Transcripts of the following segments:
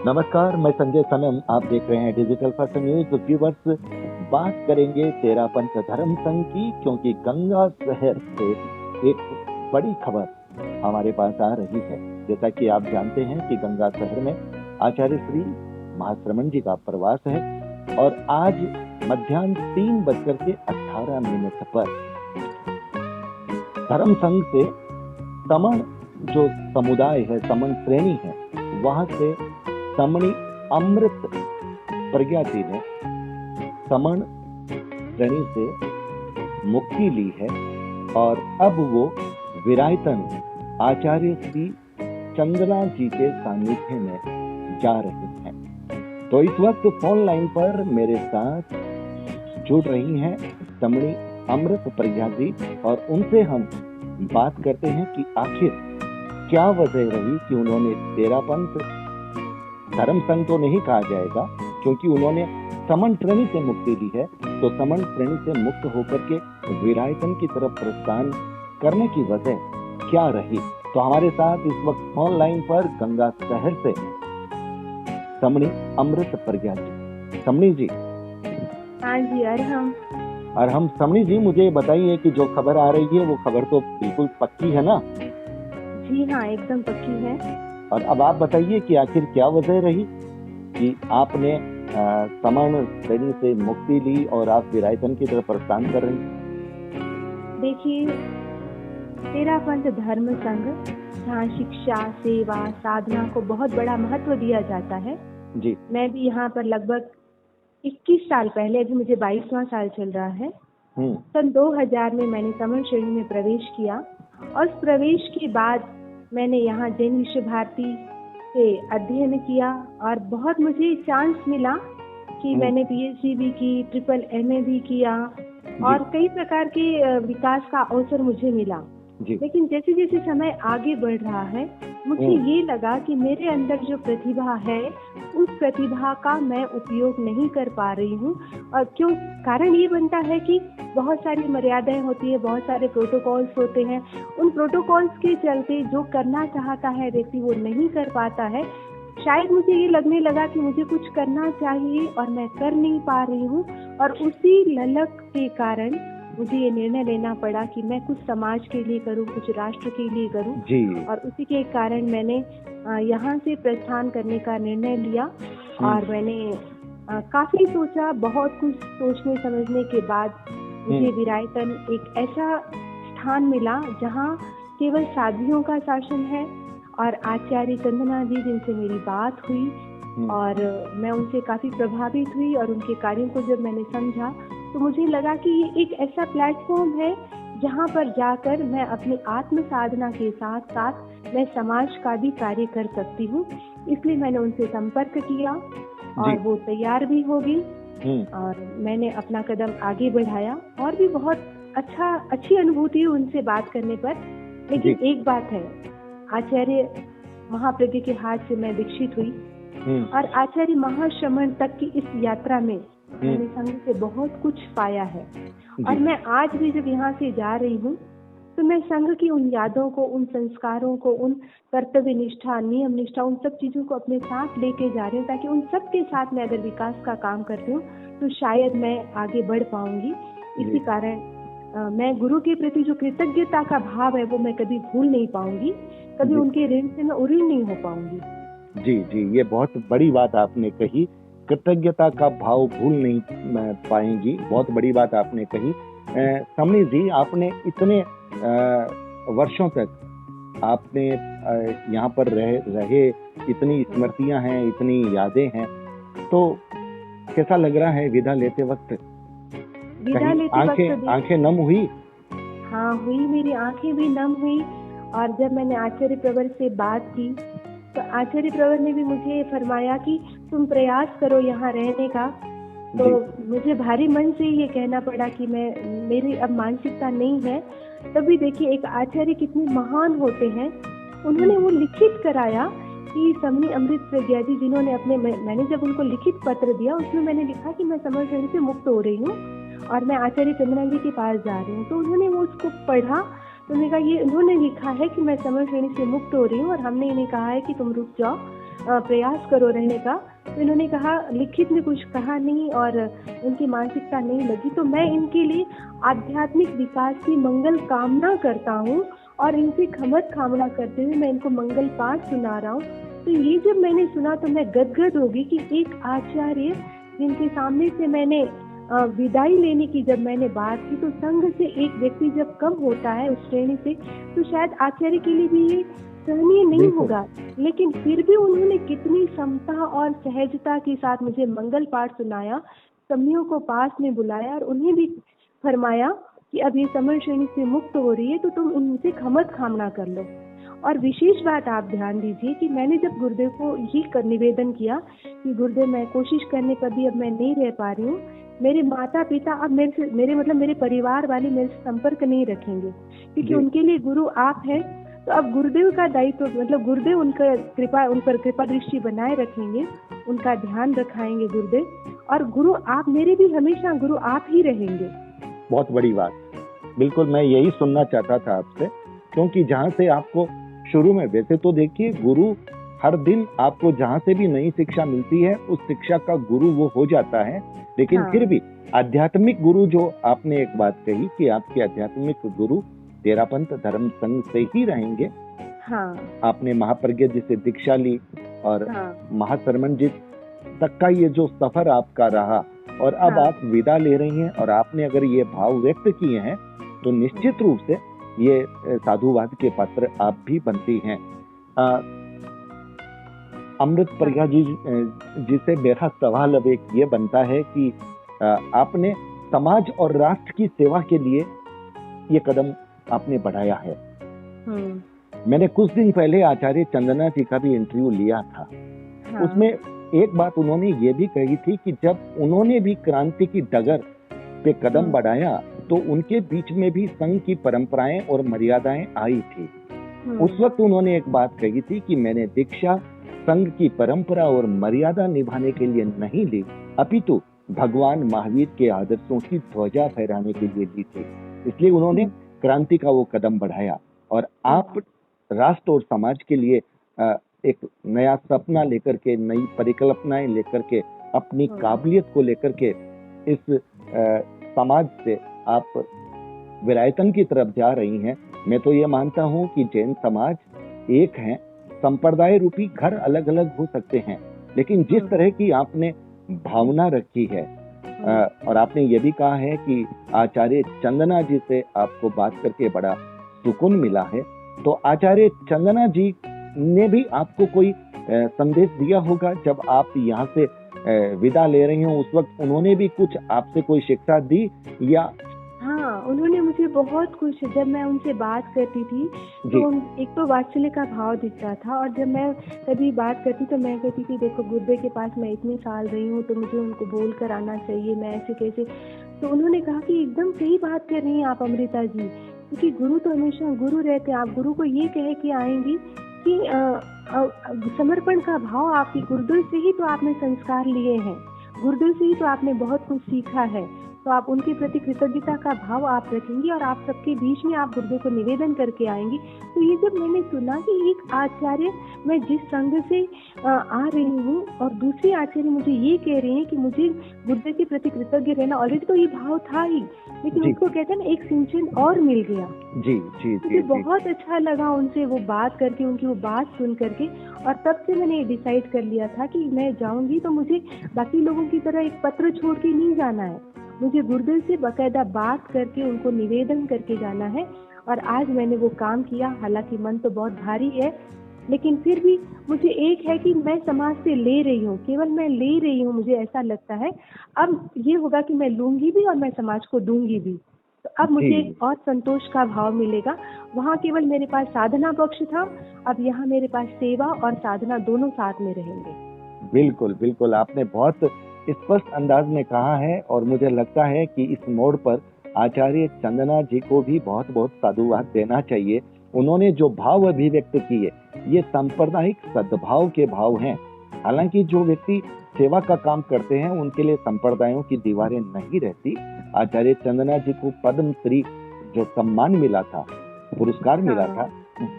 नमस्कार, मैं संजय सनम। आप देख रहे हैं डिजिटल फर्स्ट न्यूज। व्यूवर्स, बात करेंगे तेरा पंथ धर्म संघ की, क्योंकि गंगा शहर से एक बड़ी खबर हमारे पास आ रही है। जैसा कि आप जानते हैं कि गंगा शहर में आचार्य श्री महाश्रमण जी का प्रवास है और आज मध्याह्न 3:18 पर धर्म संघ से समण जो समुदाय है, समण श्रेणी है, वहां से समणी अमृत प्रज्ञा जी ने समण श्रेणी से मुक्ति ली है और अब वो विरायतन आचार्य श्री चंद्रा जी के सानिध्य में जा रहे हैं। तो इस वक्त फोन लाइन पर मेरे साथ जुड़ रही हैं समणी अमृत प्रज्ञा जी और उनसे हम बात करते हैं कि आखिर क्या वजह रही कि उन्होंने तेरा पंथ धर्म संघ तो नहीं कहा जाएगा, क्योंकि उन्होंने समण श्रेणी से मुक्ति ली है। तो समण श्रेणी से मुक्त होकर के विरायतन की तरफ प्रस्थान करने की वजह क्या रही। तो हमारे साथ इस वक्त फोन लाइन पर गंगा शहर से समणी अमृत प्रज्ञा जी। समणी जी। हाँ जी। अरहम समणी जी, मुझे बताइए कि जो खबर आ रही है वो खबर तो बिल्कुल पक्की है ना? जी हाँ, एकदम पक्की है। और अब आप बताइए कि आखिर क्या वजह रही कि आपने समण श्रेणी से मुक्ति ली और आप विरायतन की तरफ प्रस्थान कर रही हैं? देखिए, तेरा पंथ धर्म संघ जहाँ शिक्षा, सेवा, साधना को बहुत बड़ा महत्व दिया जाता है जी। मैं भी यहाँ पर लगभग 21 साल पहले, अभी मुझे 22वां साल चल रहा है, सन 2000 में मैंने समण श्रेणी में प्रवेश किया और उस प्रवेश के बाद मैंने यहाँ जैन विश्व भारती से अध्ययन किया और बहुत मुझे चांस मिला कि मैंने पीएचडी भी की, ट्रिपल एमए भी किया और कई प्रकार के विकास का अवसर मुझे मिला। लेकिन जैसे जैसे समय आगे बढ़ रहा है, मुझे ये लगा कि मेरे अंदर जो प्रतिभा है उस प्रतिभा का मैं उपयोग नहीं कर पा रही हूँ। और क्यों? कारण ये बनता है कि बहुत सारी मर्यादाएं होती है, बहुत सारे प्रोटोकॉल्स होते हैं। उन प्रोटोकॉल्स के चलते जो करना चाहता है व्यक्ति वो नहीं कर पाता है। शायद मुझे ये लगने लगा कि मुझे कुछ करना चाहिए और मैं कर नहीं पा रही हूँ और उसी ललक के कारण मुझे ये निर्णय लेना पड़ा कि मैं कुछ समाज के लिए करूं, कुछ राष्ट्र के लिए करूं। और उसी के कारण मैंने यहाँ से प्रस्थान करने का निर्णय लिया और मैंने काफी सोचा। बहुत कुछ सोचने समझने के बाद मुझे विरायतन एक ऐसा स्थान मिला जहाँ केवल साध्वियों का शासन है और आचार्य चंद्रा जी जिनसे मेरी बात हुई और मैं उनसे काफी प्रभावित हुई और उनके कार्यों को जब मैंने समझा तो मुझे लगा कि ये एक ऐसा प्लेटफॉर्म है जहाँ पर जाकर मैं अपनी आत्म साधना के साथ साथ मैं समाज का भी कार्य कर सकती हूँ। इसलिए मैंने उनसे संपर्क किया और वो तैयार भी हो गई और मैंने अपना कदम आगे बढ़ाया और भी बहुत अच्छी अनुभूति हुई उनसे बात करने पर। लेकिन एक बात है, आचार्य महाप्रज्ञ के हाथ से मैं दीक्षित हुई और आचार्य महाश्रमण तक की इस यात्रा में मैंने संघ से बहुत कुछ पाया है। और मैं आज भी जब यहाँ से जा रही हूँ तो मैं संघ की उन यादों को, उन संस्कारों को, उन कर्तव्य निष्ठा, नियम निष्ठा, उन सब चीजों को अपने साथ लेके जा रही हूँ ताकि उन सब के साथ मैं अगर विकास का काम करती हूँ तो शायद मैं आगे बढ़ पाऊंगी। इसी कारण मैं गुरु के प्रति जो कृतज्ञता का भाव है वो मैं कभी भूल नहीं पाऊंगी, कभी उनके ऋण से मैं उऋण नहीं हो पाऊंगी। जी जी, ये बहुत बड़ी बात आपने कही। कृतज्ञता का भाव भूल नहीं पाएंगी, बहुत बड़ी बात आपने कही। समणी जी, आपने इतने वर्षों तक आपने यहाँ पर रहे, इतनी स्मृतियां हैं, इतनी यादें हैं, तो कैसा लग रहा है विदा लेते वक्त? आंखें नम हुई? हाँ हुई, मेरी आंखें भी नम हुई। और जब मैंने आचार्य प्रवर से बात की तो आचार्य प्रवर ने भी मुझे फरमाया कि तुम प्रयास करो यहाँ रहने का। तो मुझे भारी मन से ये कहना पड़ा कि मेरी अब मानसिकता नहीं है। तभी देखिए एक आचार्य कितने महान होते हैं, उन्होंने वो लिखित कराया कि समणी अमृत प्रज्ञा जी जिन्होंने मैंने जब उनको लिखित पत्र दिया उसमें मैंने लिखा कि मैं समण श्रेणी से मुक्त हो रही हूँ और मैं आचार्य चंद्रा जी के पास जा रही हूँ। तो उन्होंने वो उसको पढ़ा तो मैंने कहा ये उन्होंने लिखा है कि मैं समण श्रेणी से मुक्त हो रही हूँ और हमने इन्हें कहा है कि तुम रुक जाओ, प्रयास करो रहने का। तो इन्होंने कहा, लिखित में कुछ कहा नहीं और उनकी मानसिकता नहीं लगी, तो मैं इनके लिए आध्यात्मिक विकास की मंगल कामना करता हूँ और इनसे खमत कामना करते हुए मैं इनको मंगल पाठ सुना रहा हूँ। तो ये जब मैंने सुना तो मैं गदगद हो गई कि एक आचार्य जिनके सामने से मैंने विदाई लेने की जब मैंने बात की, तो संघ से एक व्यक्ति जब कम होता है उस श्रेणी से, तो शायद आचार्य के लिए भी ये सहनीय नहीं होगा, लेकिन फिर भी उन्होंने कितनी समता और सहजता के साथ मुझे मंगल पाठ सुनाया, समियों को पास में बुलाया और उन्हें भी फरमाया कि अब ये समण श्रेणी से मुक्त हो रही है तो तुम उनसे खमत कामना कर लो। और विशेष बात आप ध्यान दीजिए कि मैंने जब गुरुदेव को ये निवेदन किया कि गुरुदेव मैं कोशिश करने पर भी अब मैं नहीं रह पा रही हूँ, मेरे माता पिता अब मेरे परिवार वाले मेरे से संपर्क नहीं रखेंगे क्योंकि उनके लिए गुरु आप हैं, तो अब गुरुदेव का दायित्व गुरुदेव उन पर कृपा दृष्टि बनाए रखेंगे, उनका ध्यान रखाएंगे गुरुदेव, और गुरु आप मेरे भी हमेशा गुरु आप ही रहेंगे। बहुत बड़ी बात, बिल्कुल मैं यही सुनना चाहता था आपसे, क्योंकि जहाँ से आपको शुरू में, वैसे तो देखिए गुरु हर दिन आपको जहाँ से भी नई शिक्षा मिलती है उस शिक्षा का गुरु वो हो जाता है, लेकिन फिर भी आध्यात्मिक गुरु जो आपने एक बात कही कि आपके आध्यात्मिक गुरु तेरापंथ धर्म संघ से ही रहेंगे। आपने महाप्रज्ञ जी से दीक्षा ली और महासरमन जी तक का ये जो सफर आपका रहा और अब आप विदा ले रही हैं और आपने अगर ये भाव व्यक्त किए हैं तो निश्चित रूप से ये साधुवाद के पात्र आप भी बनती हैं। अमृत प्रज्ञा जी जिसे मेरा सवाल अब एक ये बनता है कि आपने समाज और राष्ट्र की सेवा के लिए ये कदम आपने बढ़ाया है। मैंने कुछ दिन पहले आचार्य चंदना जी का भी इंटरव्यू लिया था। उसमें एक बात उन्होंने ये भी कही थी कि जब उन्होंने भी क्रांति की डगर पे कदम बढ़ाया तो उनके बीच में भी संघ की परंपराएं और मर्यादाएं आई थी। उस वक्त उन्होंने एक बात कही थी कि मैंने दीक्षा संघ की परंपरा और मर्यादा निभाने के लिए नहीं ली, अपितु भगवान महावीर के आदर्शों की ध्वजा फहराने के लिए ली थी। इसलिए उन्होंने क्रांति का वो कदम बढ़ाया और आप राष्ट्र और समाज के लिए एक नया सपना लेकर के, नई परिकल्पनाएं लेकर के, अपनी काबिलियत को लेकर के इस समाज से आप विरायतन की तरफ जा रही हैं। मैं तो ये मानता हूँ कि जैन समाज एक है, संप्रदाय रूपी घर अलग अलग हो सकते हैं, लेकिन जिस तरह की आपने भावना रखी है और आपने ये भी कहा है कि आचार्य चंदना जी से आपको बात करके बड़ा सुकून मिला है, तो आचार्य चंदना जी ने भी आपको कोई संदेश दिया होगा जब आप यहाँ से विदा ले रही हो, उस वक्त उन्होंने भी कुछ आपसे कोई शिक्षा दी या? हाँ, उन्होंने मुझे बहुत कुछ, जब मैं उनसे बात करती थी तो एक तो वात्सल्य का भाव दिखता था, और जब मैं कभी बात करती तो मैं कहती थी देखो गुरुदेव के पास मैं इतने साल रही हूँ तो मुझे उनको बोल कर आना चाहिए, मैं ऐसे कैसे। तो उन्होंने कहा कि एकदम सही बात कर रही हैं आप अमृता जी, क्योंकि गुरु तो हमेशा गुरु रहते हैं। आप गुरु को ये कह के आएंगी कि समर्पण का भाव आपकी गुरुदेव से ही तो आपने संस्कार लिए हैं, गुरुदेव से ही तो आपने बहुत कुछ सीखा है, तो आप उनके प्रति कृतज्ञता का भाव आप रखेंगी और आप सबके बीच में आप गुरुदेव को निवेदन करके आएंगी। तो ये जब मैंने सुना कि एक आचार्य, मैं जिस संघ से आ रही हूँ और दूसरी आचार्य मुझे ये कह रही हैं कि मुझे गुरुदेव के प्रति कृतज्ञ रहना, ऑलरेडी तो ये भाव था ही, लेकिन उनको कहते हैं ना एक सिंचन और मिल गया। मुझे बहुत अच्छा लगा उनसे वो बात करके, उनकी वो बात सुन करके, और तब से मैंने डिसाइड कर लिया था कि मैं जाऊंगी तो मुझे बाकी लोगों की तरह एक पत्र छोड़ के नहीं जाना है, मुझे गुरुदेव से बाकायदा बात करके उनको निवेदन करके जाना है। और आज मैंने वो काम किया। हालांकि मन तो बहुत भारी है, लेकिन फिर भी मुझे एक है कि मैं समाज से ले रही हूँ, केवल मैं ले रही हूँ, मुझे ऐसा लगता है। अब ये होगा कि मैं लूंगी भी और मैं समाज को दूंगी भी, तो अब मुझे और संतोष का भाव मिलेगा। वहाँ केवल मेरे पास साधना पक्ष था, अब यहाँ मेरे पास सेवा और साधना दोनों साथ में रहेंगे। बिल्कुल बिल्कुल, आपने बहुत स्पष्ट अंदाज में कहा है और मुझे लगता है कि इस मोड़ पर आचार्य चंदना जी को भी बहुत बहुत साधुवाद देना चाहिए। उन्होंने जो भाव अभिव्यक्त किए ये सांप्रदायिक सद्भाव के भाव हैं। हालांकि जो व्यक्ति सेवा का काम करते हैं उनके लिए संप्रदायों की दीवारें नहीं रहती। आचार्य चंदना जी को पद्म श्री जो सम्मान मिला था, पुरस्कार मिला था,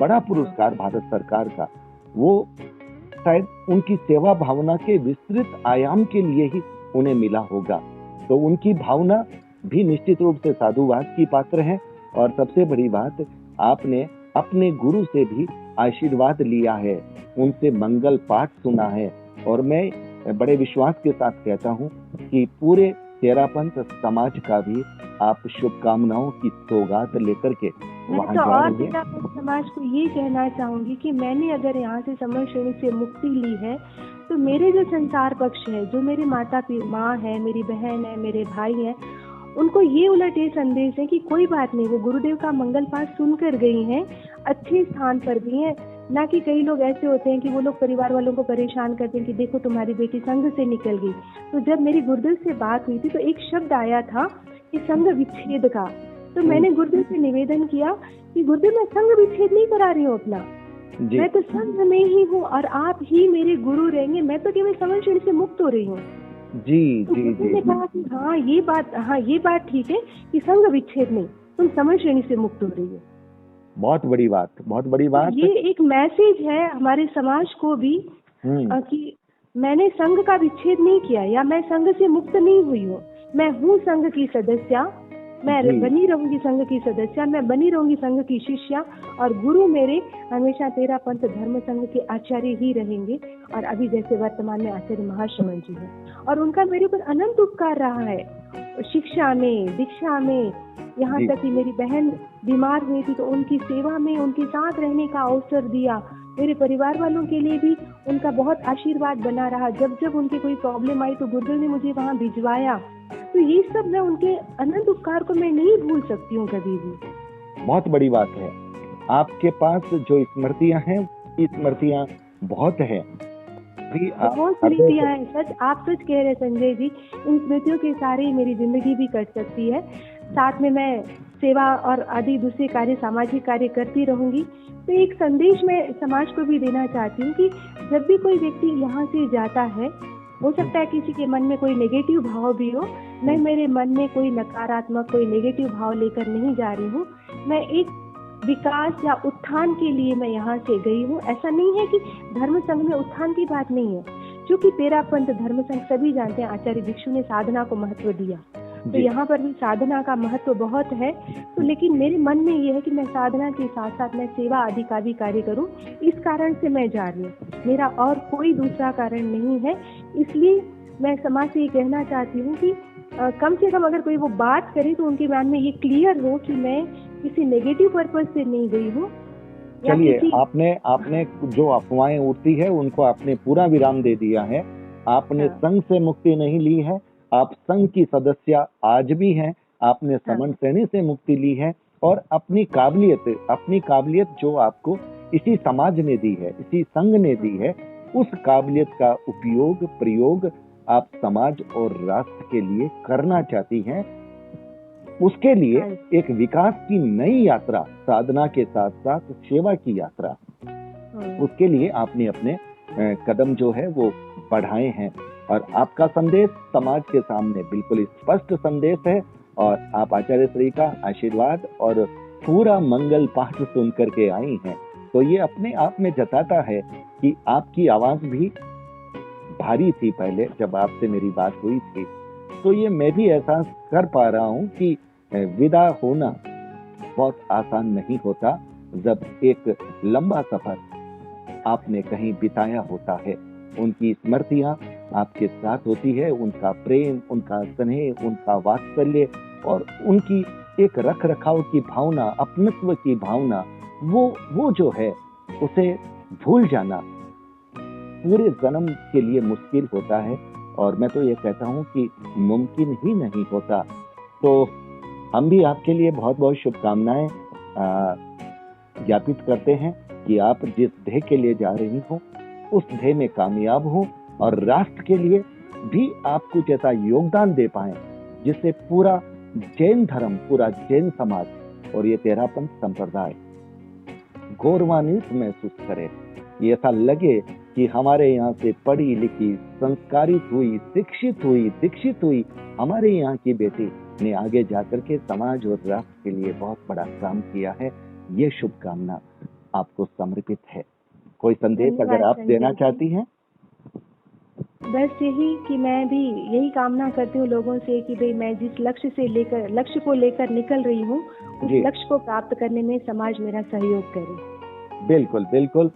बड़ा पुरस्कार भारत सरकार का, वो शायद उनकी सेवा भावना के विस्तृत आयाम के लिए ही उन्हें मिला होगा। तो उनकी भावना भी निश्चित रूप से साधुवाद की पात्र है। और सबसे बड़ी बात, आपने अपने गुरु से भी आशीर्वाद लिया है, उनसे मंगल पाठ सुना है। और मैं बड़े विश्वास के साथ कहता हूँ कि पूरे तेरापंथ समाज का भी आप शुभकामनाओं की सौगात लेकर के वहाँ तो जा और रहे हैं। तेरापंथ समाज को ये कहना चाहूंगी कि मैंने अगर यहाँ से समण श्रेणी से मुक्ति ली है, तो मेरे जो संसार पक्ष है, जो मेरे माँ है, मेरी बहन है, मेरे भाई हैं, उनको ये उलट ये संदेश है कि कोई बात नहीं, वो गुरुदेव का मंगल पाठ सुनकर गई हैं, अच्छे स्थान पर गई हैं। ना कि कई लोग ऐसे होते हैं कि वो लोग परिवार वालों को परेशान करते हैं कि देखो तुम्हारी बेटी संघ से निकल गई। तो जब मेरी गुरुदेव से बात हुई थी तो एक शब्द आया था कि संघ विच्छेद का। तो मैंने गुरुदेव से निवेदन किया कि गुरुदेव, मैं संघ विच्छेद नहीं करा रही हूँ अपना, मैं तो संघ में ही हूँ और आप ही मेरे गुरु रहेंगे, मैं तो केवल समण श्रेणी से मुक्त हो रही हूँ। जी तो जी जी ने कहा कि ये बात ठीक है कि संघ विच्छेद नहीं, तुम समण श्रेणी से मुक्त हो रही हो। बहुत बड़ी बात, बहुत बड़ी बात। ये एक मैसेज है हमारे समाज को भी कि मैंने संघ का विच्छेद नहीं किया या मैं संघ से मुक्त नहीं हुई हूँ, मैं हूँ संघ की सदस्या, मैं बनी रहूंगी संघ की सदस्या, मैं बनी रहूंगी संघ की शिष्या, और गुरु मेरे हमेशा तेरापंथ धर्म संघ के आचार्य ही रहेंगे। और अभी जैसे वर्तमान में आचार्य महाश्रमण जी हैं, और उनका मेरे ऊपर अनंत उपकार रहा है, शिक्षा में, दीक्षा में, यहाँ तक कि मेरी बहन बीमार हुई थी तो उनकी सेवा में उनके साथ रहने का अवसर दिया। मेरे परिवार वालों के लिए भी उनका बहुत आशीर्वाद बना रहा। जब जब उनके कोई प्रॉब्लम आई तो गुरुदेव ने मुझे वहाँ भिजवाया। तो ये सब मैं उनके अनंत उपकार को मैं नहीं भूल सकती हूँ कभी भी। बहुत बड़ी बात है, आपके पास जो स्मृतियाँ हैं, स्मृतियाँ बहुत है, बहुत स्मृतियाँ हैं। सच, आप सच कह रहे संजय जी, इन स्मृतियों के सारे ही मेरी जिंदगी भी कट सकती है। साथ में मैं सेवा और आदि दूसरे कार्य, सामाजिक कार्य करती रहूंगी। तो एक संदेश मैं समाज को भी देना चाहती हूँ कि जब भी कोई व्यक्ति यहाँ से जाता है, हो सकता है किसी के मन में कोई नेगेटिव भाव भी हो, मैं मेरे मन में कोई नकारात्मक, कोई नेगेटिव भाव लेकर नहीं जा रही हूँ। मैं एक विकास या उत्थान के लिए मैं यहाँ से गई हूँ। ऐसा नहीं है कि धर्म संघ में उत्थान की बात नहीं है, क्योंकि तेरापंथ धर्म संघ सभी जानते हैं आचार्य भिक्षु ने साधना को महत्व दिया, तो यहाँ पर भी साधना का महत्व बहुत है। तो लेकिन मेरे मन में ये है कि मैं साधना के साथ साथ मैं सेवा आदि का भी कार्य करूँ, इस कारण से मैं जा रही हूँ, मेरा और कोई दूसरा कारण नहीं है। इसलिए मैं समाज से ये कहना चाहती हूँ कि कम से कम अगर कोई वो बात करे तो उनके मन में ये क्लियर हो कि मैं किसी नेगेटिव पर्पज से नहीं गई हूँ। चलिए, आपने जो अफवाहें उड़ती है उनको आपने पूरा विराम दे दिया है। आपने संघ से मुक्ति नहीं ली है, आप संघ की सदस्य आज भी हैं। आपने समण श्रेणी से मुक्ति ली है और अपनी काबिलियत जो आपको इसी समाज ने दी है, इसी संघ ने दी है, उस काबिलियत का प्रयोग आप समाज और राष्ट्र के लिए करना चाहती हैं। उसके लिए एक विकास की नई यात्रा, साधना के साथ साथ सेवा की यात्रा, उसके लिए आपने अपने कदम जो है वो बढ़ाए हैं। और आपका संदेश समाज के सामने बिल्कुल स्पष्ट संदेश है, और आप आचार्य श्री का आशीर्वाद और पूरा मंगल पाठ सुन करके आई हैं। तो ये अपने आप में जताता है कि आपकी आवाज भी भारी थी पहले जब आपसे मेरी बात हुई थी। तो ये मैं भी एहसास कर पा रहा हूँ कि विदा होना बहुत आसान नहीं होता, जब एक लंबा सफर आपने कहीं बिताया होता है। उनकी स्मृतियां आपके साथ होती है, उनका प्रेम, उनका स्नेह, उनका वात्सल्य और उनकी एक रख रखाव की भावना, अपनत्व की भावना, वो जो है उसे भूल जाना पूरे जन्म के लिए मुश्किल होता है, और मैं तो ये कहता हूँ कि मुमकिन ही नहीं होता। तो हम भी आपके लिए बहुत बहुत शुभकामनाएं ज्ञापित करते हैं कि आप जिस ध्येय के लिए जा रही हो उस ध्येय में कामयाब हो, और राष्ट्र के लिए भी आप कुछ ऐसा योगदान दे पाए जिससे पूरा जैन धर्म, पूरा जैन समाज और ये तेरापंथ संप्रदाय गौरवान्वित महसूस करे। ये ऐसा लगे कि हमारे यहाँ से पढ़ी लिखी, संस्कारित हुई, शिक्षित हुई, दीक्षित हुई हमारे यहाँ की बेटी ने आगे जाकर के समाज और राष्ट्र के लिए बहुत बड़ा काम किया है। ये शुभकामना आपको समर्पित है। कोई संदेश अगर धन्यवाद आप देना संजय जी। चाहती हैं? बस यही कि मैं भी यही कामना करती हूँ लोगों से कि भाई मैं जिस लक्ष्य को लेकर निकल रही हूँ, उस जी लक्ष्य को प्राप्त करने में समाज मेरा सहयोग करे। बिल्कुल बिल्कुल।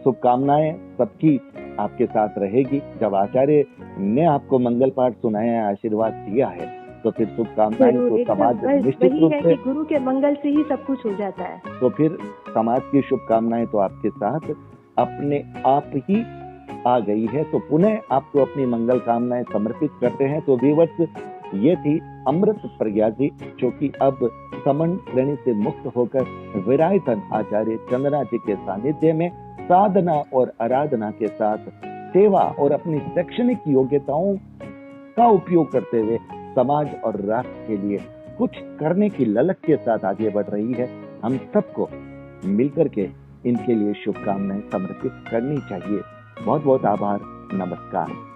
शुभकामनाएं सबकी आपके साथ रहेगी। जब आचार्य ने आपको मंगल पाठ सुनाया, आशीर्वाद दिया है, तो फिर शुभकामनाएं जरूर, तो एकदम समाज बस निश्चित वही रूप है से, कि गुरु के मंगल से ही सब कुछ हो जाता है। तो फिर समाज की शुभकामनाएं तो आपके साथ अपने आप ही आ गई है। तो पुनः आपको अपनी मंगल कामनाएं समर्पित करते हैं। तो व्यूअर्स, ये थी अमृत प्रज्ञा जी, जो कि अब समन श्रेणी से मुक्त होकर विरायतन आचार्य चंद्रा जी के सानिध्य में साधना और आराधना के साथ सेवा और अपनी शैक्षणिक योग्यताओं का उपयोग करते हुए समाज और राष्ट्र के लिए कुछ करने की ललक के साथ आगे बढ़ रही है। हम सबको मिलकर के इनके लिए शुभकामनाएं समर्पित करनी चाहिए। बहुत बहुत आभार। नमस्कार।